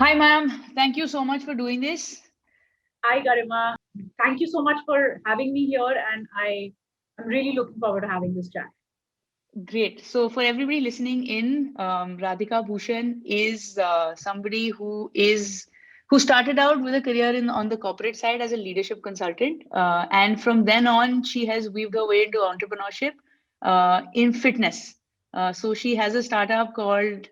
Hi, ma'am. Thank you so much for doing this. Hi, Garima. Thank you so much for having me here, and I'm really looking forward to having this chat. Great. So, for everybody listening in, Radhika Bhushan is somebody who started out with a career on the corporate side as a leadership consultant, and from then on, she has weaved her way into entrepreneurship in fitness. So, she has a startup called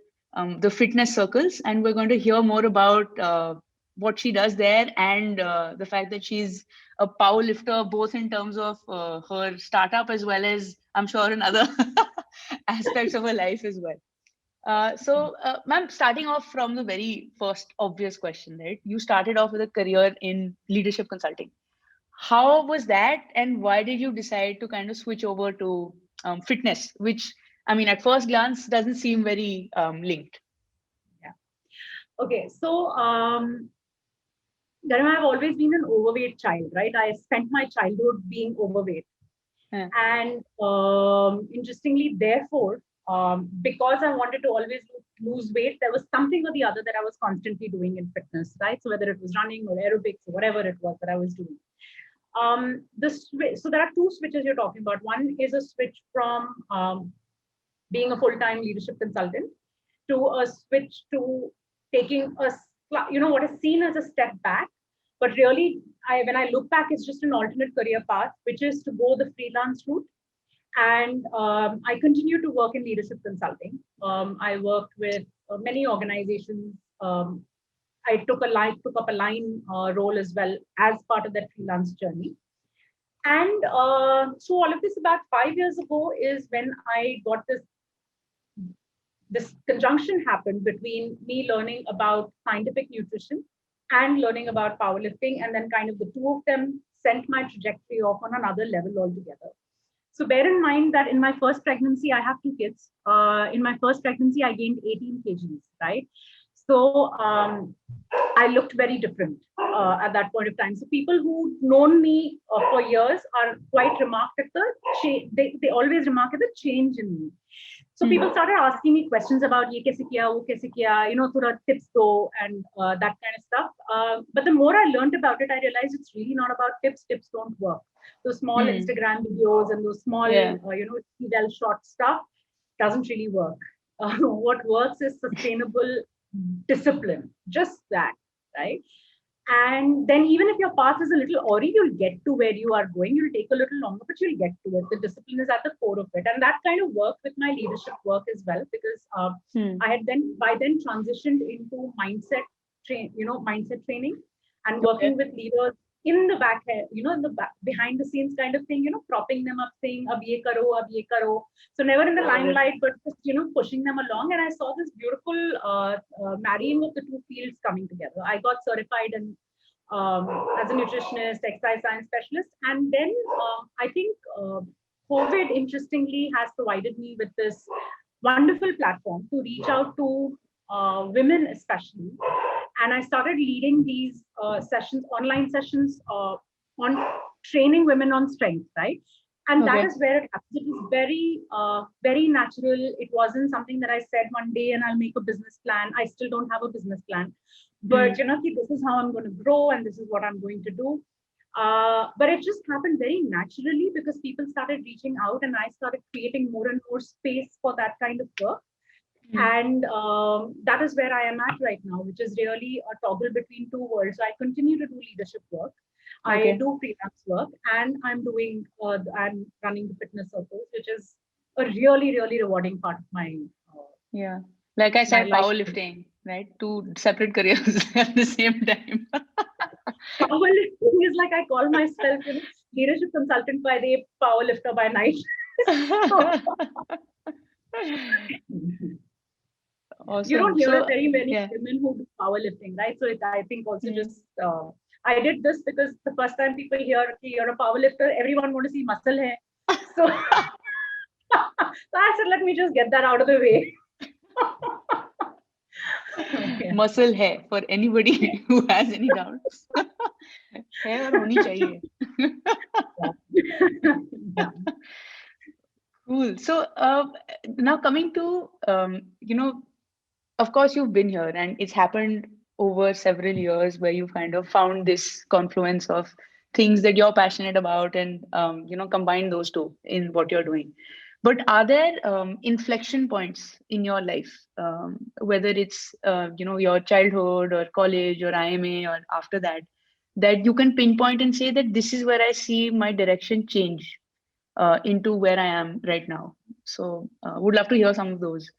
the Fitness Circles, and we're going to hear more about what she does there and the fact that she's a power lifter, both in terms of her startup as well as I'm sure in other aspects of her life as well. Ma'am, starting off from the very first obvious question, right? You started off with a career in leadership consulting. How was that, and why did you decide to kind of switch over to fitness, which I mean, at first glance, doesn't seem very linked? Yeah. Okay. So, Garima, I've always been an overweight child, right? I spent my childhood being overweight. Yeah. And interestingly, therefore, because I wanted to always lose weight, there was something or the other that I was constantly doing in fitness, right? So whether it was running or aerobics or whatever it was that I was doing. So there are two switches you're talking about. One is a switch from being a full-time leadership consultant to a switch to taking what is seen as a step back, but really, when I look back, it's just an alternate career path, which is to go the freelance route. And I continue to work in leadership consulting. I worked with many organizations. I took up a line role as well as part of that freelance journey. And so all of this about 5 years ago is when I got this conjunction happened between me learning about scientific nutrition and learning about powerlifting, and then kind of the two of them sent my trajectory off on another level altogether. So bear in mind that in my first pregnancy, I have two kids. In my first pregnancy, I gained 18 kgs, right? So I looked very different at that point of time. So people who known me for years are quite remarked at they always remark at the change in me. So people started asking me questions about ye kaise kiya, wo kaise kiya, thoda tips do and that kind of stuff. But the more I learned about it, I realized it's really not about tips. Tips don't work. Those small Instagram videos and those small, Yeah. well shot stuff doesn't really work. What works is sustainable discipline, just that, right? And then even if your path is a little awry, you'll get to where you are going. You'll take a little longer, but you'll get to it. The discipline is at the core of it. And that kind of worked with my leadership work as well, because I had by then transitioned into mindset training and working with leaders in the back, in the back, behind the scenes kind of thing, propping them up, saying, ab ye karo. So never in the limelight, but just, pushing them along. And I saw this beautiful marrying of the two fields coming together. I got certified as a nutritionist, exercise science specialist. And then I think COVID, interestingly, has provided me with this wonderful platform to reach out to women, especially. And I started leading these online sessions on training women on strength, right? And that is where it happens. It was very natural. It wasn't something that I said one day and I'll make a business plan. I still don't have a business plan, but this is how I'm going to grow and this is what I'm going to do. But it just happened very naturally because people started reaching out and I started creating more and more space for that kind of work. And that is where I am at right now, which is really a toggle between two worlds. So I continue to do leadership work. I do freelance work, and I'm running the fitness circles, which is a really, really rewarding part of my Like I said, powerlifting, right? Two separate careers at the same time. Powerlifting is like I call myself, leadership consultant by day, powerlifter by night. Awesome. You don't hear very many women who do powerlifting, right? So I think also just I did this because the first time people hear you're a powerlifter, everyone want to see muscle hai. So, so I said, let me just get that out of the way. Muscle hai for anybody who has any doubts. Hair honi chahiye. Cool. So now coming to of course you've been here and it's happened over several years where you've kind of found this confluence of things that you're passionate about and combine those two in what you're doing. But are there inflection points in your life, whether it's your childhood or college or IIMA or after that, that you can pinpoint and say that this is where I see my direction change into where I am right now? So would love to hear some of those.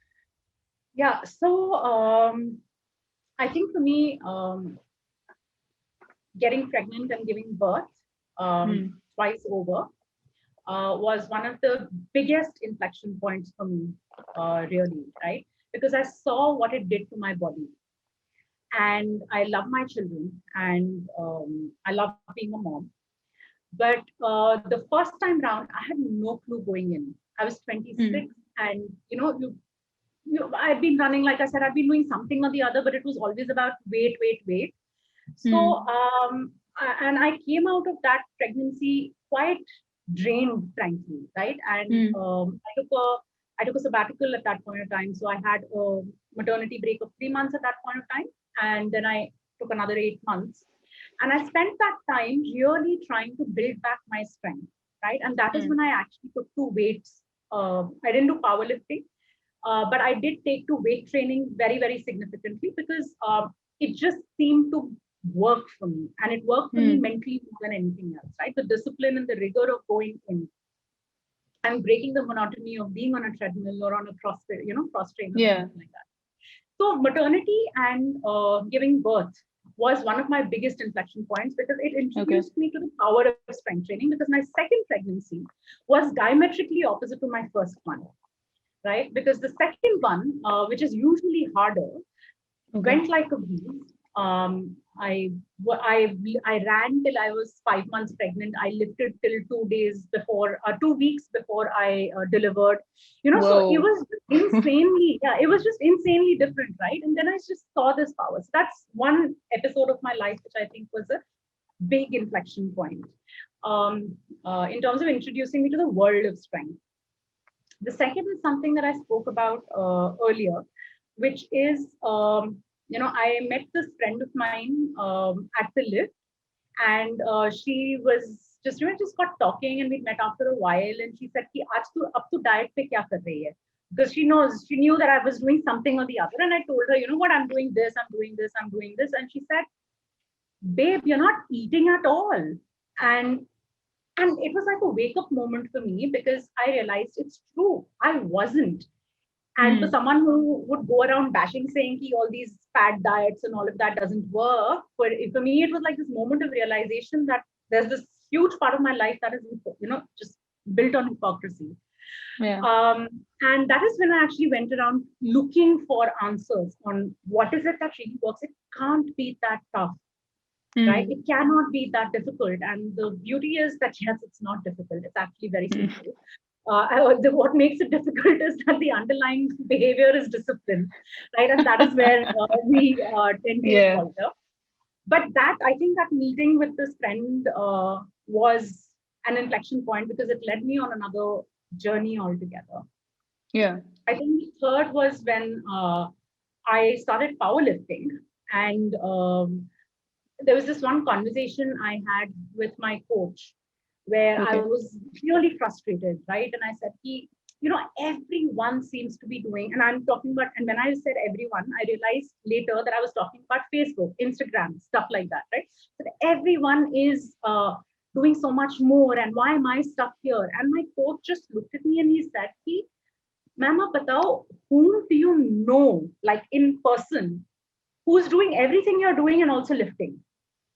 Yeah. So I think for me, getting pregnant and giving birth twice over was one of the biggest inflection points for me, really, right? Because I saw what it did to my body. And I love my children and I love being a mom. But the first time round, I had no clue going in. I was 26, Mm. and I've been running, like I said, I've been doing something or the other, but it was always about wait, wait, wait. So, Mm. and I came out of that pregnancy quite drained, frankly, right? And Mm. I took a sabbatical at that point of time. So I had a maternity break of 3 months at that point of time, and then I took another 8 months, and I spent that time really trying to build back my strength, right? And that is when Mm. I actually took to weights. I didn't do powerlifting, but I did take to weight training very, very significantly because it just seemed to work for me. And it worked for me Mm. mentally more than anything else, right? The discipline and the rigor of going in and breaking the monotony of being on a treadmill or on a cross trainer or Yeah. something like that. So maternity and giving birth was one of my biggest inflection points because it Okay. introduced me to the power of strength training because my second pregnancy was diametrically opposite to my first one, right? Because the second one, which is usually harder, Okay. went like a beast. I ran till I was 5 months pregnant. I lifted till 2 days before, 2 weeks before I delivered. So it Whoa. was insanely, yeah, it was just insanely different, right? And then I just saw this power. So that's one episode of my life which I think was a big inflection point in terms of introducing me to the world of strength. The second is something that I spoke about earlier, which is, I met this friend of mine at the lift, and she was just got talking, and we met after a while, and she said, "Ki aaj tu ab tu diet pe kya kar rahi hai?" Because she knew that I was doing something or the other, and I told her, you know what, I'm doing this, I'm doing this, I'm doing this, and she said, "Babe, you're not eating at all," and and it was like a wake up moment for me because I realized it's true. I wasn't. And for Mm. someone who would go around bashing, saying ki all these fad diets and all of that doesn't work, for me, it was like this moment of realization that there's this huge part of my life that is, just built on hypocrisy. Yeah. And that is when I actually went around looking for answers on what is it that really works. It can't be that tough, right? Mm. It cannot be that difficult. And the beauty is that, yes, it's not difficult. It's actually very Mm. simple. What makes it difficult is that the underlying behavior is discipline, right? And that is where we tend to Yeah. falter. But I think that meeting with this friend was an inflection point because it led me on another journey altogether. Yeah. I think the third was when I started powerlifting, and there was this one conversation I had with my coach where I Okay. was really frustrated, right? And I said, everyone seems to be doing, and I'm talking about, and when I said everyone, I realized later that I was talking about Facebook, Instagram, stuff like that, right? That everyone is doing so much more, and why am I stuck here? And my coach just looked at me and he said, Ma'am, आप बताओ, whom do you know, like in person, who's doing everything you're doing and also lifting?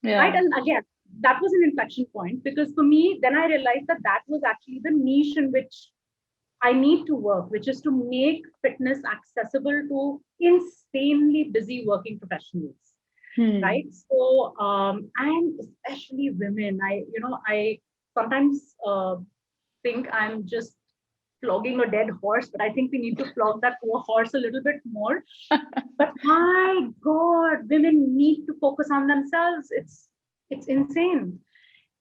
Right? Yeah. And again, that was an inflection point because for me, then I realized that that was actually the niche in which I need to work, which is to make fitness accessible to insanely busy working professionals, right? Hmm. So, and especially women, I sometimes think I'm just flogging a dead horse, but I think we need to flog that poor horse a little bit more. But my God, women need to focus on themselves. It's insane.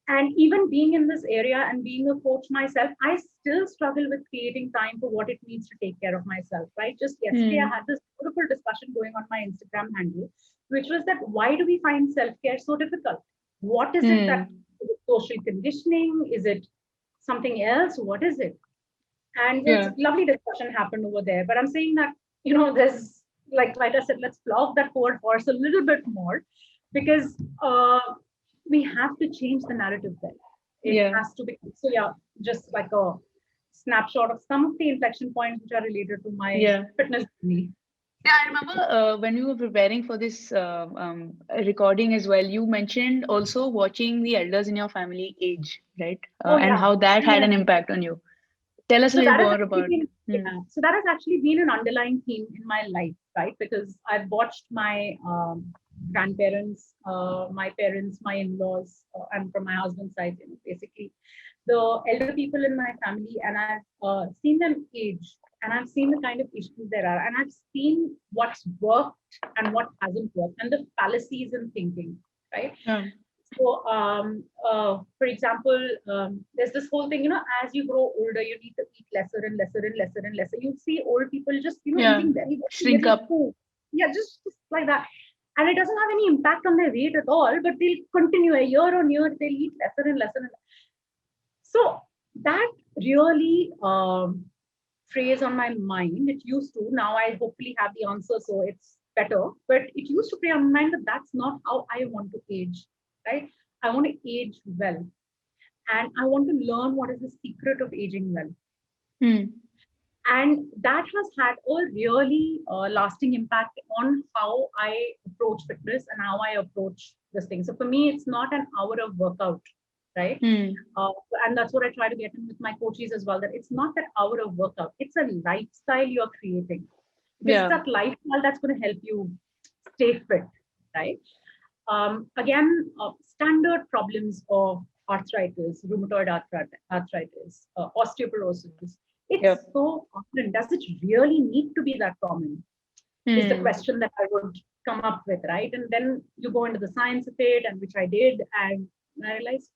And even being in this area and being a coach myself, I still struggle with creating time for what it means to take care of myself. Right? Just yesterday, I Hmm. had this beautiful discussion going on my Instagram handle which was that why do we find self-care so difficult? What is it that is it social conditioning? Is it something else? What is it? And it's Yeah. lovely discussion happened over there. But I'm saying that, there's like I said, let's flog that forward horse a little bit more because we have to change the narrative there. It Yeah. has to be so yeah, just like a snapshot of some of the inflection points which are related to my Yeah. fitness journey. Yeah, I remember when we were preparing for this recording as well, you mentioned also watching the elders in your family age, right? Oh And yeah. how that had Yeah. an impact on you. Tell us a So little that has more actually about. been Hmm. yeah. So that has actually been an underlying theme in my life, right? Because I've watched my grandparents, my parents, my in-laws, and from my husband's side, basically the elder people in my family, and I've seen them age, and I've seen the kind of issues there are, and I've seen what's worked and what hasn't worked, and the fallacies in thinking, right? Yeah. So, for example, there's this whole thing, as you grow older, you need to eat lesser and lesser and lesser and lesser. You see old people just, Yeah. eating very, very Shrink little up. food. Yeah, just like that. And it doesn't have any impact on their weight at all, but they'll continue a year on year, they'll eat lesser and lesser. So that really phrase on my mind. It used to. Now I hopefully have the answer, so it's better. But it used to play on my mind that that's not how I want to age, right? I want to age well, and I want to learn what is the secret of aging well. Hmm. And that has had a really lasting impact on how I approach fitness and how I approach this thing. So for me, it's not an hour of workout, right? Hmm. Uh, and that's what I try to get in with my coaches as well. That it's not that hour of workout; it's a lifestyle you're creating, because it's Yeah. that lifestyle that's going to help you stay fit, right? Again, standard problems of arthritis, rheumatoid arthritis, osteoporosis. It's Yep. so common. Does it really need to be that common? Is the Hmm. question that I would come up with, right? And then you go into the science of it, and which I did, and I realized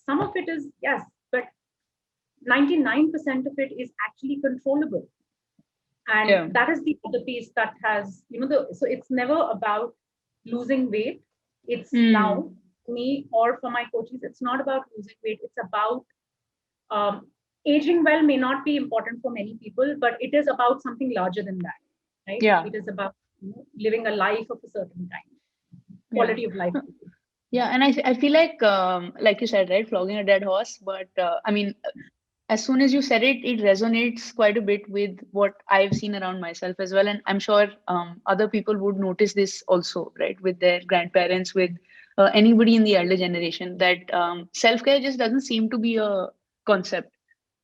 some of it is yes, but 99% of it is actually controllable. And Yeah. that is the other piece that has, so it's never about losing weight. It's now Hmm. me or for my coaches, it's not about losing weight. It's about um, aging well may not be important for many people, but it is about something larger than that, right? Yeah. It is about living a life of a certain kind, Yeah. quality of life. Yeah. And I feel like you said, right, flogging a dead horse. But I mean, as soon as you said it, it resonates quite a bit with what I've seen around myself as well. And I'm sure other people would notice this also, right, with their grandparents, with anybody in the elder generation, that self care just doesn't seem to be a concept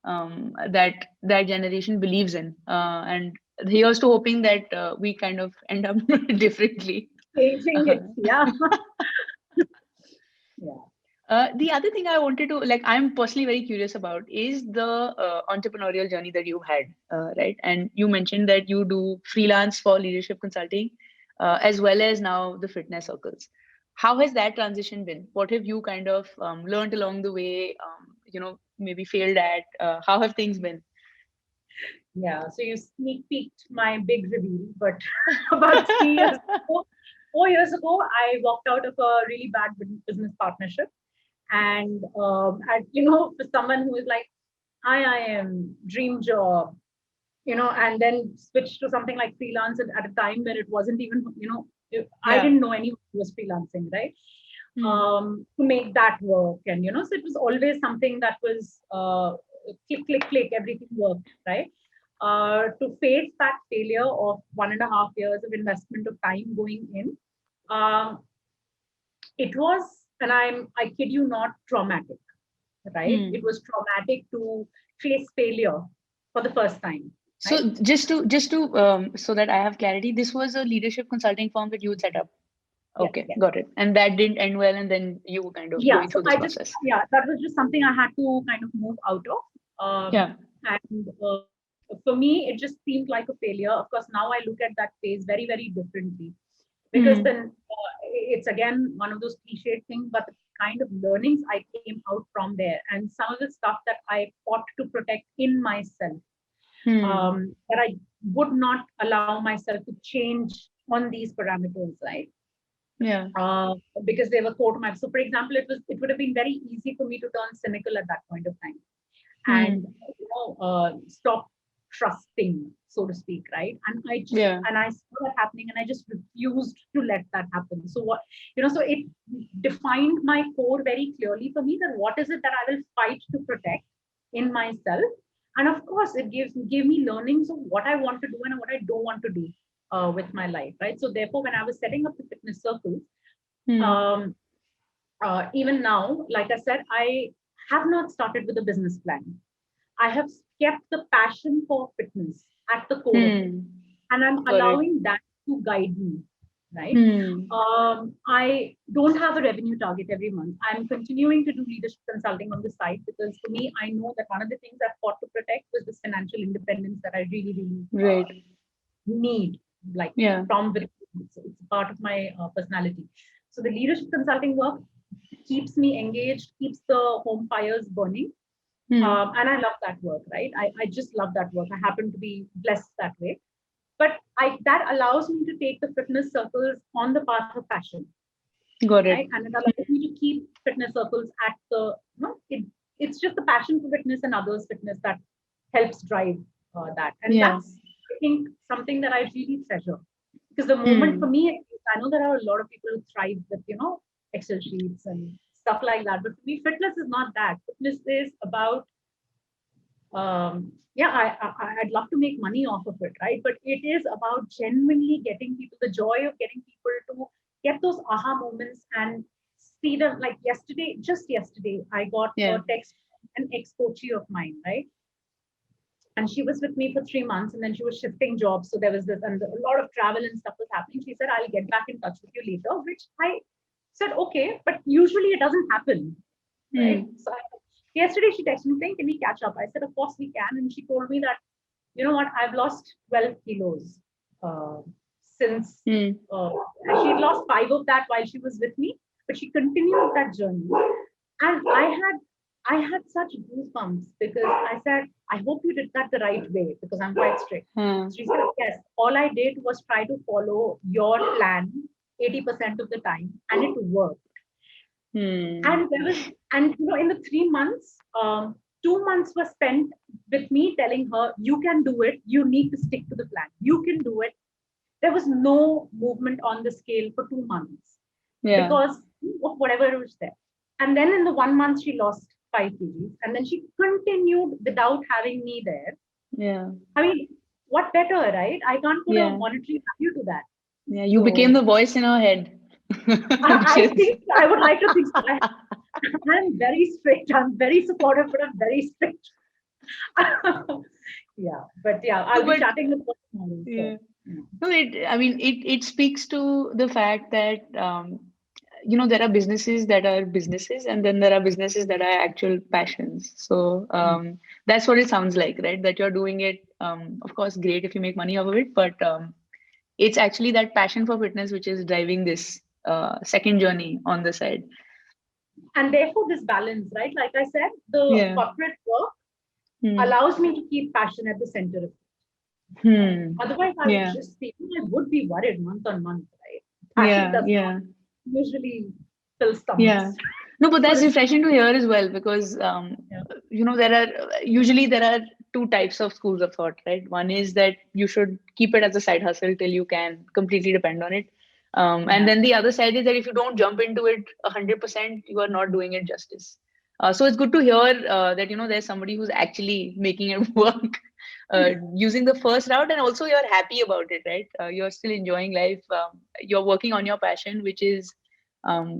that generation believes in. And here's to hoping that we kind of end up differently. Aging, Uh, it's yeah, yeah, the other thing I wanted to, like, I'm personally very curious about is the entrepreneurial journey that you had, right? And you mentioned that you do freelance for leadership consulting, as well as now the fitness circles. How has that transition been? What have you kind of learned along the way? Maybe failed at. How have things been? yeah. So you sneak peeked my big reveal, but about 3 years ago, 4 years ago, I walked out of a really bad business partnership. And for someone who is like, I am dream job, and then switch to something like freelance at a time where it wasn't even, I Yeah. didn't know anyone who was freelancing, right? Hmm. To make that work. And, so it was always something that was click, click, click, everything worked, right? To face that failure of 1.5 years of investment of time going in, um, it was, and I kid you not, traumatic, right? It Hmm. was traumatic to face failure for the first time, right? So just to so that I have clarity, this was a leadership consulting firm that you would set up. Yes, Okay, yes. got it. And that didn't end well, and then you were kind of Yeah. going So through this I just, process. yeah, that was just something I had to kind of move out of. Yeah. And for me, it just seemed like a failure. Of course, now I look at that phase very, very differently, because Hmm. then it's again one of those cliched things, but the kind of learnings I came out from there, and some of the stuff that I fought to protect in myself, Hmm. that I would not allow myself to change on these parameters, right? Yeah. Because they were core to my. So, for example, it would have been very easy for me to turn cynical at that point of time and Hmm. stop trusting, so to speak, right? Yeah. And I saw that happening, and I just refused to let that happen. So what so it defined my core very clearly for me, that what is it that I will fight to protect in myself, and of course it gave me learnings of what I want to do and what I don't want to do with my life, right? So therefore, when I was setting up the fitness circles, Hmm. um, even now, like I said, I have not started with a business plan. I have kept the passion for fitness at the core of it, Hmm. and I'm Got it. allowing that to guide me, right? Hmm. I don't have a revenue target every month. I'm continuing to do leadership consulting on the side, because for me, I know that one of the things I've fought to protect was this financial independence that I really, really Right. need, like Yeah. from the it's a part of my personality. So the leadership consulting work keeps me engaged, keeps the home fires burning. Hmm. And I love that work, right? I just love that work. I happen to be blessed that way. But that allows me to take the fitness circles on the path of passion, Got right? it. And it allows me to keep fitness circles at the, it's just the passion for fitness and others' fitness that helps drive that. And Yeah. that's, I think, something that I really treasure. Because the moment for Hmm. me, I know there are a lot of people who thrive with, Excel sheets and stuff like that. But for me, fitness is not that. Fitness is about yeah, I'd love to make money off of it, right? But it is about genuinely getting people, the joy of getting people to get those aha moments and see them. Like yesterday, just yesterday, I got a Yeah. text from an ex-coachee of mine, right? And she was with me for 3 months, and then she was shifting jobs. So there was this, and a lot of travel and stuff was happening. She said, I'll get back in touch with you later, which I said, okay, but usually it doesn't happen, right? Hmm. So yesterday she texted me saying, can we catch up? I said, of course we can. And she told me that, you know what, I've lost 12 kilos uh, since, Hmm. she'd lost 5 of that while she was with me, but she continued that journey. And I had such goosebumps, because I said, I hope you did that the right way, because I'm quite strict. Huh. She said, yes, all I did was try to follow your plan 80% of the time, and it worked. Hmm. And there was, and in the 3 months, 2 months were spent with me telling her, you can do it, you need to stick to the plan, you can do it. There was no movement on the scale for 2 months, Yeah. because of whatever was there. And then in the 1 month, she lost 5 kgs, and then she continued without having me there. Yeah. I mean, what better, right? I can't put a Yeah. monetary value to that. Yeah. You became So the voice in our head, which I is. think I would like to think so. I'm very strict. I'm very supportive, but I'm very strict. Yeah, but yeah, No, I'll be but chatting with her tomorrow. So yeah. yeah. No, I mean, it speaks to the fact that, there are businesses that are businesses, and then there are businesses that are actual passions. So that's what it sounds like, right? That you're doing it, of course, great if you make money out of it, but it's actually that passion for fitness which is driving this second journey on the side. And therefore, this balance, right? Like I said, the Yeah. corporate work Hmm. allows me to keep passion at the center of it. Hmm. Otherwise, I would Yeah. just be, I would be worried month on month, right? Passion Yeah. does not Yeah. usually fill Yeah. stomachs, No, but so that's to speak. refreshing to hear as well, because Yeah. there are two types of schools of thought, right? One is that you should keep it as a side hustle till you can completely depend on it. And Yeah. then the other side is that if you don't jump into it 100%, you are not doing it justice. So it's good to hear that there's somebody who's actually making it work, using the first route, and also you're happy about it, right? You're still enjoying life. You're working on your passion, which is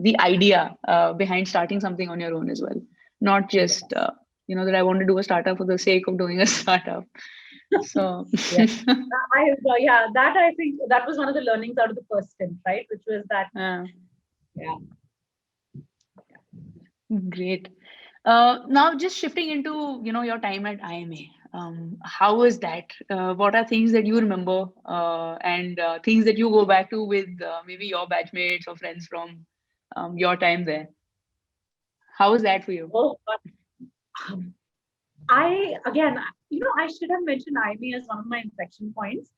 the idea behind starting something on your own as well, not just Yes. that I want to do a startup for the sake of doing a startup. So Yeah. Yeah, that I think that was one of the learnings out of the first stint, right? Which was that, uh, yeah. great. Now, just shifting into your time at IMA. How was that? What are things that you remember, and things that you go back to with maybe your batchmates or friends from your time there? How was that for you? Oh, but I again, I should have mentioned IME as one of my inflection points,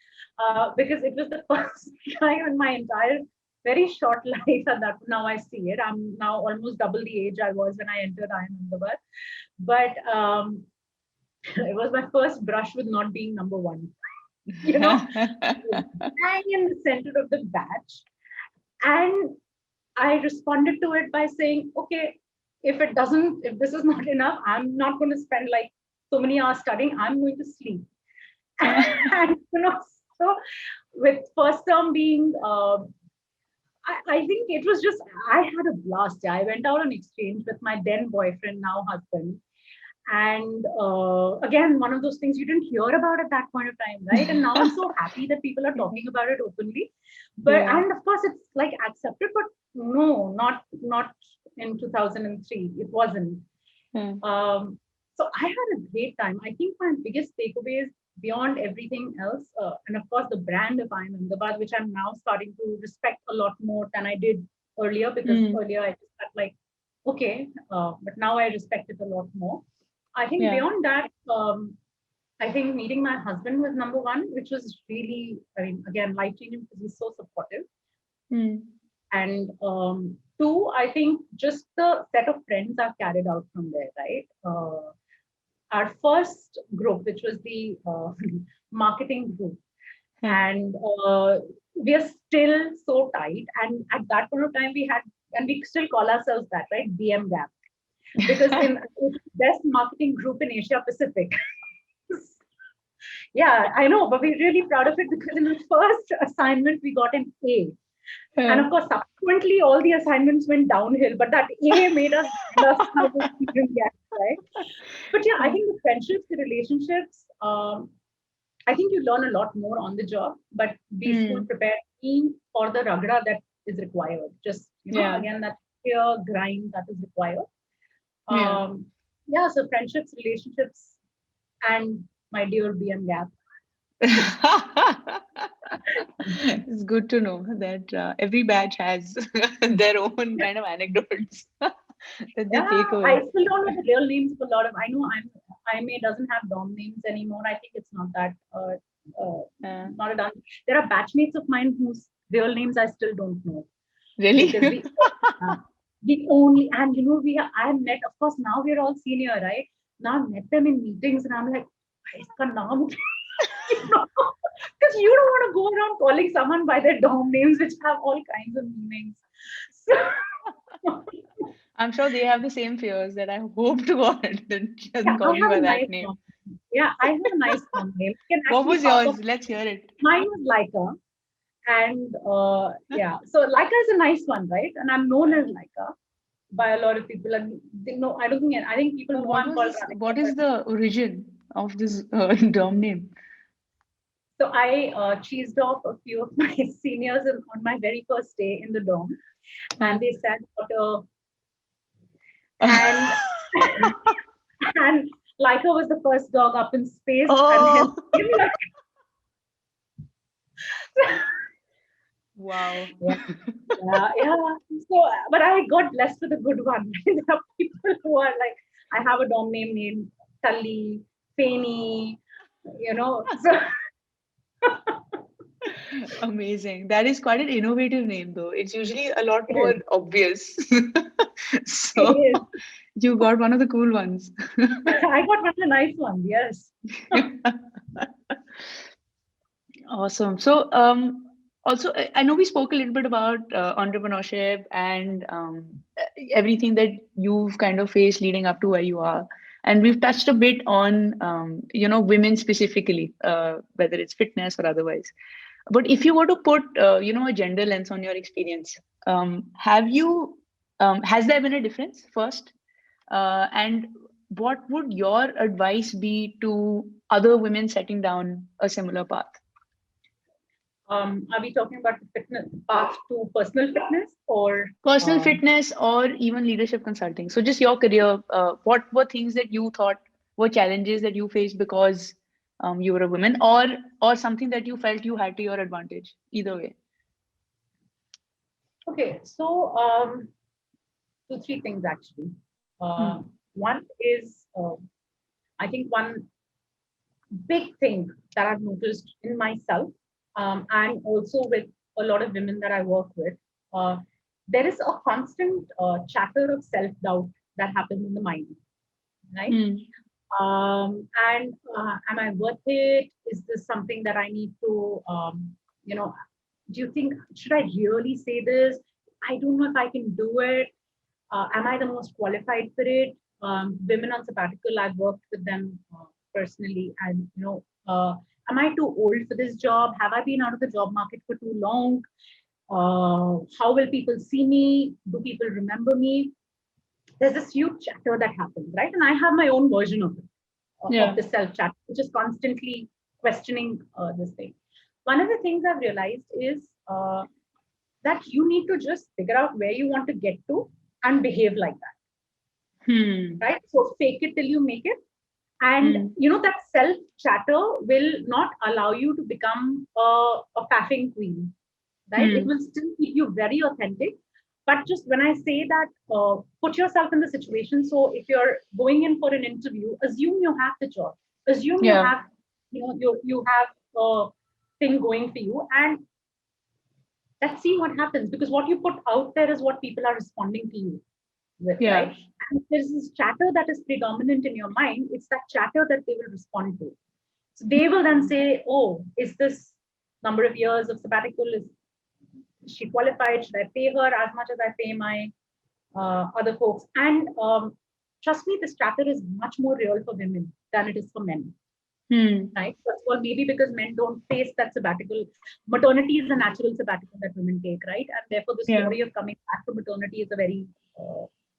because it was the first time in my entire very short life at that. Now I see it. I'm now almost double the age I was when I entered Ahmedabad. But it was my first brush with not being number one. You know, bang in the center of the batch. And I responded to it by saying, okay, if this is not enough, I'm not going to spend like so many hours studying. I'm going to sleep. And so with first term being, I think it was just, I had a blast. Yeah. I went out on exchange with my then boyfriend, now husband. And again, one of those things you didn't hear about at that point of time, right? And now I'm so happy that people are talking about it openly. But Yeah. and of course it's like accepted, but no, not in 2003. It wasn't. Yeah. So I had a great time. I think my biggest takeaways beyond everything else, and of course the brand of I'm Ahmedabad, which I'm now starting to respect a lot more than I did earlier, because Mm. earlier I just felt like, okay, but now I respect it a lot more. I think Yeah. beyond that, I think meeting my husband was number one, which was really, I mean, again, life changing because he's so supportive. Mm. And two, I think just the set of friends I've carried out from there, right? Our first group, which was the marketing group, Yeah. and we are still so tight. And at that point of time, we had, and we still call ourselves that, right? BM Gap, because in it's best marketing group in Asia Pacific. Yeah, I know, but we're really proud of it because in the first assignment we got an A. And Yeah. of course, subsequently, all the assignments went downhill, but that A made us have this gap, right? But yeah, I think the friendships, the relationships, I think you learn a lot more on the job, but be school Mm. prepared for the ragda that is required. Just, Yeah. again, that sheer grind that is required. Yeah. Yeah, so friendships, relationships, and my dear BM gap. It's good to know that every batch has their own kind of anecdotes that they Yeah, take I away. still don't know the real names of a lot of. I know IIMA doesn't have dorm names anymore. I think it's not that Uh, not a done. There are batchmates of mine whose real names I still don't know, really? because uh, we only, and I have met, of course, now we're all senior, right? Now I've met them in meetings and I'm like, "Bhai, iska naam," because you don't want to go around calling someone by their dorm names, which have all kinds of meanings. So, I'm sure they have the same fears that I hope to God that she yeah, doesn't I call me have by a that nice name. one. Yeah, I have a nice one name. You can What actually was pass off. yours? Let's hear it. Mine was Laika. And yeah, so Laika is a nice one, right? And I'm known as Laika by a lot of people. And they know, I don't think, I think people So know what I'm was called this? Radhika. What But is the origin of this dorm name? so I cheesed off a few of my seniors on my very first day in the dorm. Uh, And they said, "What and and Laika was the first dog up in space, and hence oh, yeah, wow. yeah, yeah. So, but I got blessed with a good one. There are people who are like, I have a dom name named Tully, Fanny, So Amazing. That is quite an innovative name, though. It's usually a lot it more is. obvious. It So is. you got one of the cool ones. I got one of the nice ones. Yes. Awesome. So, also, I know we spoke a little bit about entrepreneurship and everything that you've kind of faced leading up to where you are. And we've touched a bit on, women specifically, whether it's fitness or otherwise. But if you were to put, a gender lens on your experience, has there been a difference first? And what would your advice be to other women setting down a similar path? Are we talking about the fitness path to personal fitness or Personal um, fitness or even leadership consulting. So just your career, what were things that you thought were challenges that you faced because you were a woman, or something that you felt you had to your advantage? Either way. okay? So two, three things actually. Hmm. One is I think one big thing that I've noticed in myself, and also with a lot of women that I work with. there is a constant chatter of self-doubt that happens in the mind, right? And am I worth it? Is this something that I need to, you know, do you think, should I really say this? I don't know if I can do it. Am I the most qualified for it? Women on sabbatical, I've worked with them personally, and am I too old for this job? Have I been out of the job market for too long? How will people see me? Do people remember me? There's this huge chatter that happens, right? And I have my own version of it, of the self chat, which is constantly questioning this thing. One of the things I've realized is that you need to just figure out where you want to get to and behave like that. Right? So fake it till you make it. And that self chatter will not allow you to become a faffing queen, right? It will still keep you very authentic. But just when I say that, put yourself in the situation. So if you're going in for an interview, assume you have the job. Assume you have, you have a thing going for you, and let's see what happens. Because what you put out there is what people are responding to you with, right? And if there's this chatter that is predominant in your mind, it's that chatter that they will respond to. So they will then say, "Oh, is this number of years of sabbatical, is she qualified? Should I pay her as much as I pay my other folks?" And trust me, this chatter is much more real for women than it is for men. Right? First of all, maybe because men don't face that sabbatical. Maternity is a natural sabbatical that women take, right? And therefore, the story of coming back from maternity is a very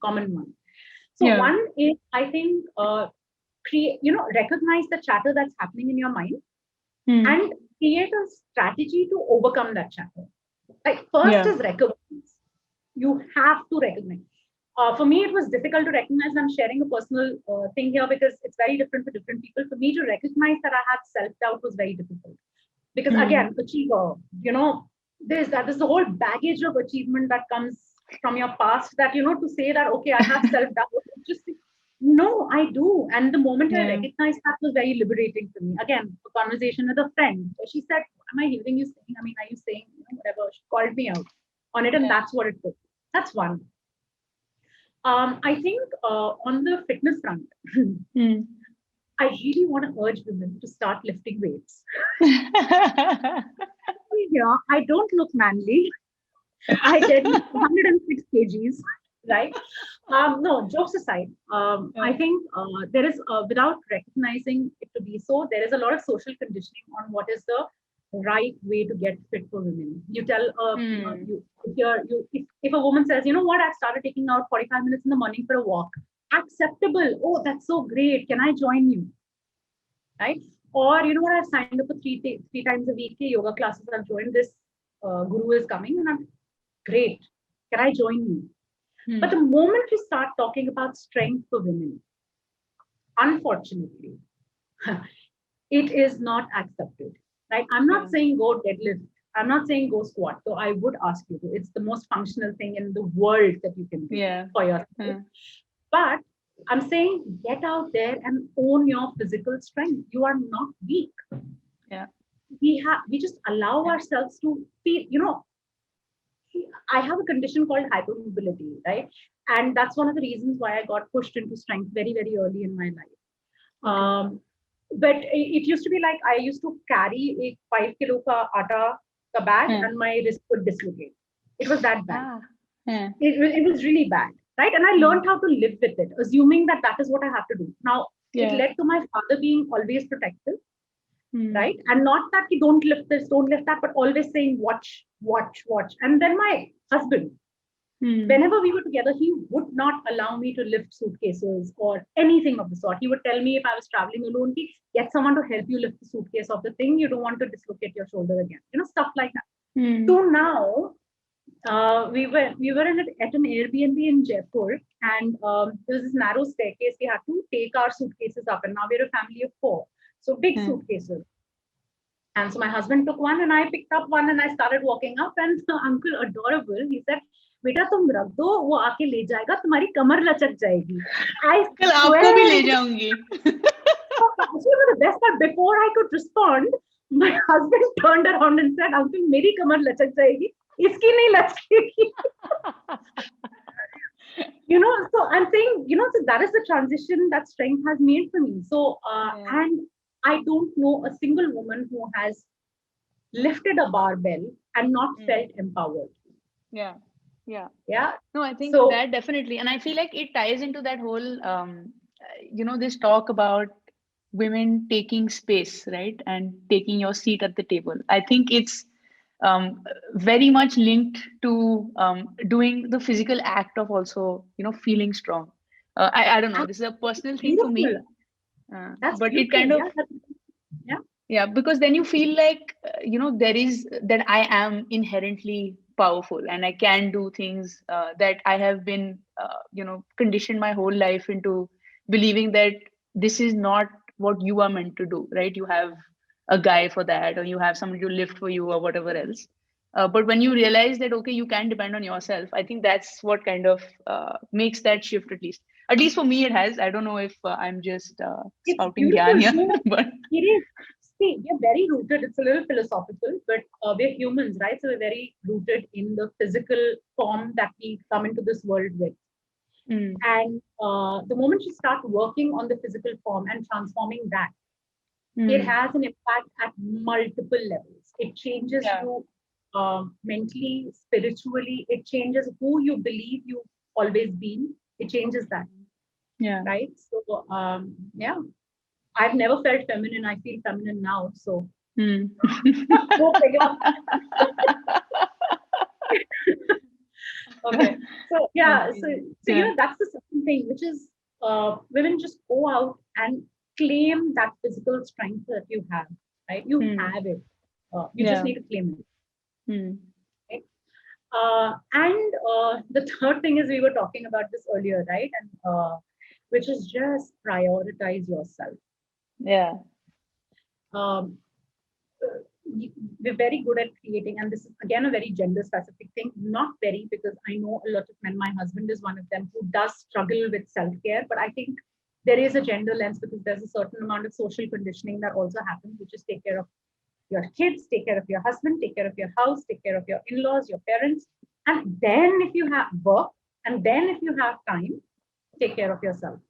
common one. So one is, I think, recognize the chatter that's happening in your mind and create a strategy to overcome that chatter. Like first is recognize. You have to recognize. For me, it was difficult to recognize. I'm sharing a personal thing here because it's very different for different people. For me to recognize that I had self-doubt was very difficult. Because again, achiever, there's the whole baggage of achievement that comes from your past that, to say that, okay, I have self-doubt. Just no, I do. And the moment I recognized that was very liberating for me. Again, a conversation with a friend. She said, am I hearing you saying? I mean, are you saying whatever? She called me out on it, and that's what it took. That's one. I think on the fitness front, I really want to urge women to start lifting weights. I don't look manly. I deadlift 106 kgs, right? No, jokes aside, I think there is, without recognizing it to be so, there is a lot of social conditioning on what is the right way to get fit for women. You tell, if a woman says, you know what, I've started taking out 45 minutes in the morning for a walk, acceptable. Oh, that's so great. Can I join you? Right? Or, you know what, I've signed up for three times a week yoga classes. I've joined this. Guru is coming, and I'm great. Can I join you? But the moment we start talking about strength for women, unfortunately, it is not accepted. Right? I'm not saying go deadlift. I'm not saying go squat. So I would ask you to. It's the most functional thing in the world that you can do for yourself. But I'm saying get out there and own your physical strength. You are not weak. We just allow ourselves to feel, I have a condition called hypermobility, right? And that's one of the reasons why I got pushed into strength very, very early in my life. But it used to be like I used to carry a 5 kilo ka atta ka bag and my wrist would dislocate. It was that bad. It was really bad, right? And I learned how to live with it, assuming that that is what I have to do. Now, it led to my father being always protective, right? And not that he don't lift this, don't lift that, but always saying, watch, watch, watch. And then my husband, whenever we were together, he would not allow me to lift suitcases or anything of the sort. He would tell me if I was traveling alone, get someone to help you lift the suitcase of the thing. You don't want to dislocate your shoulder again. Stuff like that. So now, we were at an Airbnb in Jaipur, and there was this narrow staircase. We had to take our suitcases up, and now we're a family of 4. So big suitcases. And so my husband took one and I picked up one and I started walking up, and the uncle, adorable, he said, बेटा तुम रख दो, वो आके ले जाएगा, तुम्हारी कमर लचक जाएगी. कल आपको भी ले जाऊंगी. The best part, before I could respond, my husband turned around and said, uncle, मेरी कमर लचक जाएगी. Iski nahi lachkegi. So I'm saying, so that is the transition that strength has made for me. So, Yeah. and I don't know a single woman who has lifted a barbell and not Mm. felt empowered. Yeah. Yeah. Yeah. No, I think So that definitely, and I feel like it ties into that whole, this talk about women taking space, right, and taking your seat at the table. I think it's very much linked to doing the physical act of also, feeling strong. I don't know. that's This is a personal thing for me, beautiful. That's but it beautiful. kind of, Yeah. Yeah. yeah, because then you feel like, there is that I am inherently powerful and I can do things that I have been, conditioned my whole life into believing that this is not what you are meant to do, right? You have a guy for that, or you have somebody to lift for you, or whatever else. But when you realize that, okay, you can depend on yourself, I think that's what kind of makes that shift, at least. At least for me, it has. I don't know if I'm just It's spouting beautiful. gyan here, No, but it is. See, we're very rooted. It's a little philosophical, but we're humans, right? So we're very rooted in the physical form that we come into this world with. mm, And the moment you start working on the physical form and transforming that, it mm, has an impact at multiple levels. It changes yeah. you mentally, spiritually. It changes who you believe you've always been. It changes that, Yeah. right? So, yeah, I've never felt feminine. I feel feminine now. So, Mm. go figure. Okay. So yeah, Amazing. so Yeah. that's the second thing, which is women just go out and claim that physical strength that you have, right? You Mm. have it. You just Yeah. need to claim it. Mm. Right? And the third thing is we were talking about this earlier, right? And which is just prioritize yourself. Yeah. Um, we're very good at creating, and this is again a very gender specific thing. Not very, because I know a lot of men. My husband is one of them who does struggle with self care, but I think there is a gender lens because there's a certain amount of social conditioning that also happens, which is take care of your kids, take care of your husband, take care of your house, take care of your in-laws, your parents, and then if you have work, and then if you have time, take care of yourself.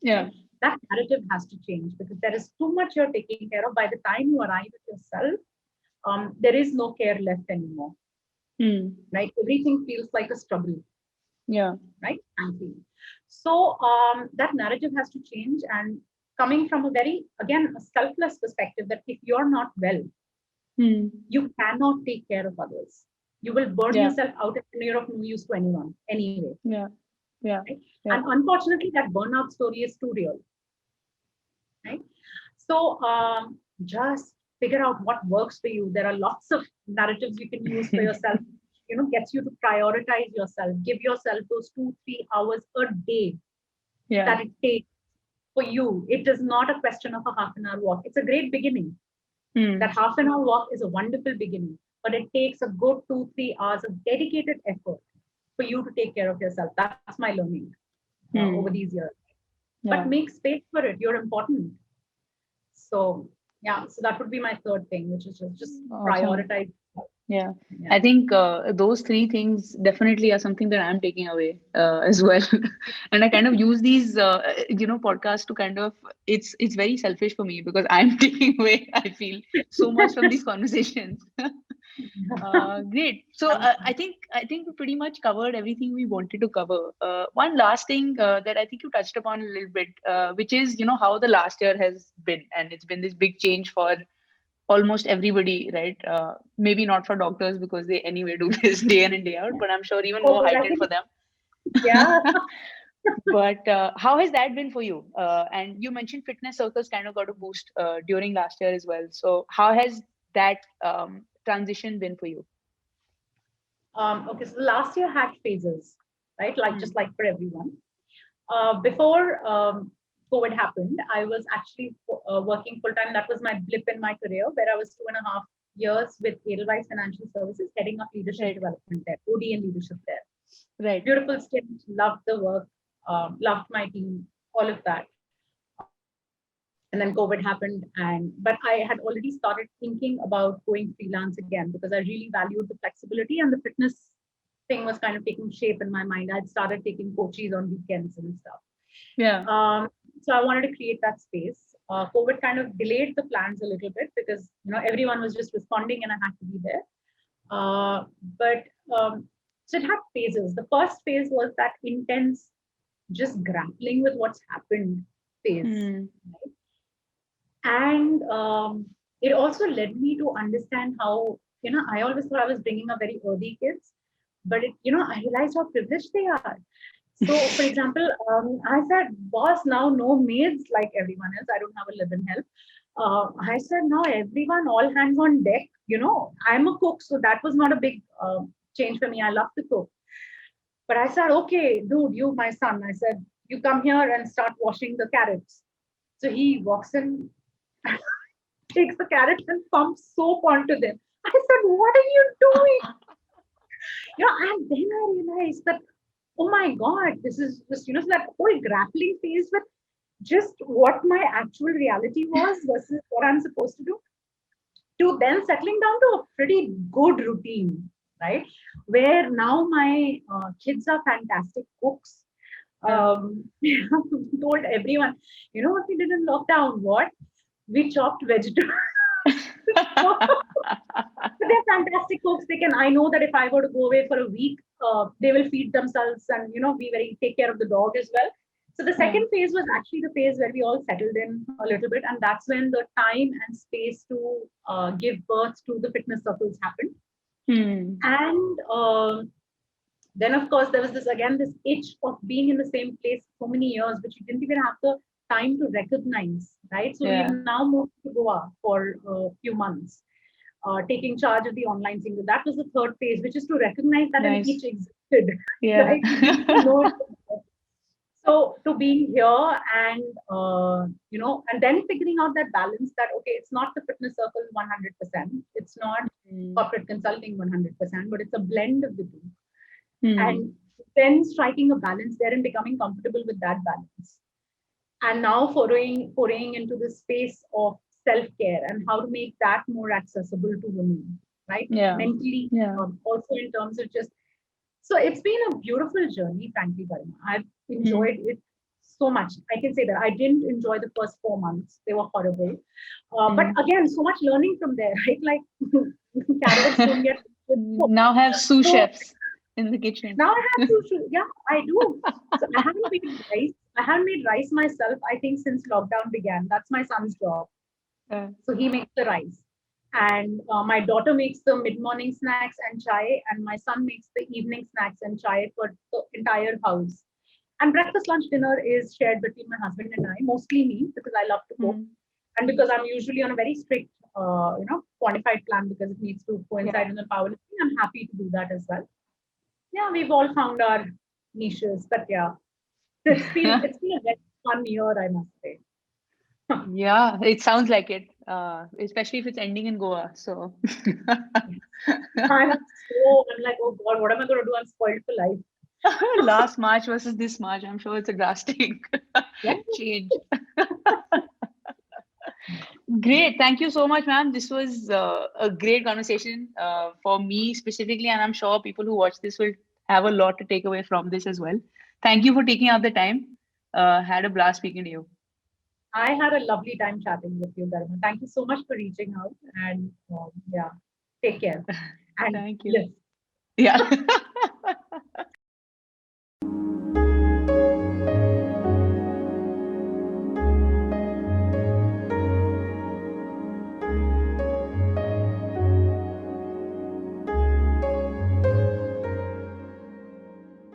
Yeah. Right? That narrative has to change because there is too much you're taking care of. By the time you arrive at yourself, there is no care left anymore, Mm. right? Everything feels like a struggle, Yeah. right? Frankly. So that narrative has to change. And coming from a very, again, a selfless perspective, that if you're not well, Mm. you cannot take care of others. You will burn Yeah. yourself out and you're of no use to anyone anyway. Yeah. Yeah. Right? Yeah. And unfortunately, that burnout story is too real. Right? So just figure out what works for you. There are lots of narratives you can use for yourself. Gets you to prioritize yourself. Give yourself those 2-3 hours a day Yeah. that it takes for you. It is not a question of a half an hour walk. It's a great beginning. That Mm. half an hour walk is a wonderful beginning, but it takes a good 2-3 hours of dedicated effort for you to take care of yourself. That's my learning over these Mm. years. But Yeah. make space for it. You're important. So yeah, so that would be my third thing, which is just Awesome. prioritize. Yeah, Yeah. I think those three things definitely are something that I'm taking away as well, and I kind of use these, podcasts to kind of, it's very selfish for me because I'm taking away, I feel, so much from these conversations. Great. So I think we pretty much covered everything we wanted to cover. One last thing that I think you touched upon a little bit, which is how the last year has been, and it's been this big change for almost everybody, right? Maybe not for doctors because they anyway do this day in and day out, but I'm sure even Oh, more but I heightened think for them. yeah. But how has that been for you? And you mentioned fitness circles kind of got a boost during last year as well. So how has that transition been for you? Okay, so the last year had phases, right? Like Hmm. just like for everyone. Before COVID happened, I was actually working full time. That was my blip in my career, where I was 2.5 years with Edelweiss Financial Services, heading up leadership Right. development there, OD and leadership there. Right. Beautiful stint, loved the work, loved my team, all of that. then COVID happened, but I had already started thinking about going freelance again because I really valued the flexibility, and the fitness thing was kind of taking shape in my mind. I'd started taking coaches on weekends and stuff. Yeah. So I wanted to create that space. COVID kind of delayed the plans a little bit because everyone was just responding and I had to be there. But so it had phases. The first phase was that intense, just grappling with what's happened phase. Right? And it also led me to understand how, I always thought I was bringing up very early kids, but I realized how privileged they are. So, for example, I said, boss, now no maids like everyone else. I don't have a live-in help. I said, now everyone, all hands on deck. I'm a cook, so that was not a big change for me. I love to cook. But I said, okay, dude, you, my son, I said, you come here and start washing the carrots. So he walks in, takes the carrot and pumps soap onto them. I said, what are you doing? And then I realized that, oh my God, this is just, so that whole grappling phase with just what my actual reality was versus what I'm supposed to then settling down to a pretty good routine, right? Where now my kids are fantastic cooks. Told everyone, what we did in lockdown? What? We chopped vegetables. But they're fantastic cooks. I know that if I were to go away for a week, they will feed themselves and, take care of the dog as well. So the second phase was actually the phase where we all settled in a little bit. And that's when the time and space to give birth to the fitness circles happened. And then, of course, there was this itch of being in the same place for so many years, which you didn't even have the time to recognize, right? So we've now moved to Goa for a few months, taking charge of the online single. That was the third phase, which is to recognize that an itch existed. Yeah. Right? So to being here and, and then figuring out that balance that, okay, it's not the fitness circle 100%. It's not corporate consulting 100%, but it's a blend of the two. And then striking a balance there and becoming comfortable with that balance. And now foraying into the space of self-care and how to make that more accessible to women, right? Mentally, also in terms of just, so it's been a beautiful journey, frankly, Garima. I've enjoyed it so much. I can say that I didn't enjoy the first 4 months. They were horrible. But again, so much learning from there, right? Like carrots don't get now have sous chefs in the kitchen. Now I have to, yeah, I do. So I haven't made rice. I haven't made rice myself, I think, since lockdown began. That's my son's job. So he makes the rice. And my daughter makes the mid-morning snacks and chai, and my son makes the evening snacks and chai for the entire house. And breakfast, lunch, dinner is shared between my husband and I, mostly me, because I love to cook. And because I'm usually on a very strict, quantified plan because it needs to coincide with the powerlifting, I'm happy to do that as well. Yeah, we've all found our niches, but yeah, it's been a very fun year, I must say. Yeah, it sounds like it, especially if it's ending in Goa. So I'm like, oh God, what am I going to do? I'm spoiled for life. Last March versus this March, I'm sure it's a drastic change. Great. Thank you so much, ma'am. This was a great conversation for me specifically, and I'm sure people who watch this will have a lot to take away from this as well. Thank you for taking out the time. Had a blast speaking to you. I had a lovely time chatting with you, Dharma. Thank you so much for reaching out, and take care. And thank you. Yes. Yeah.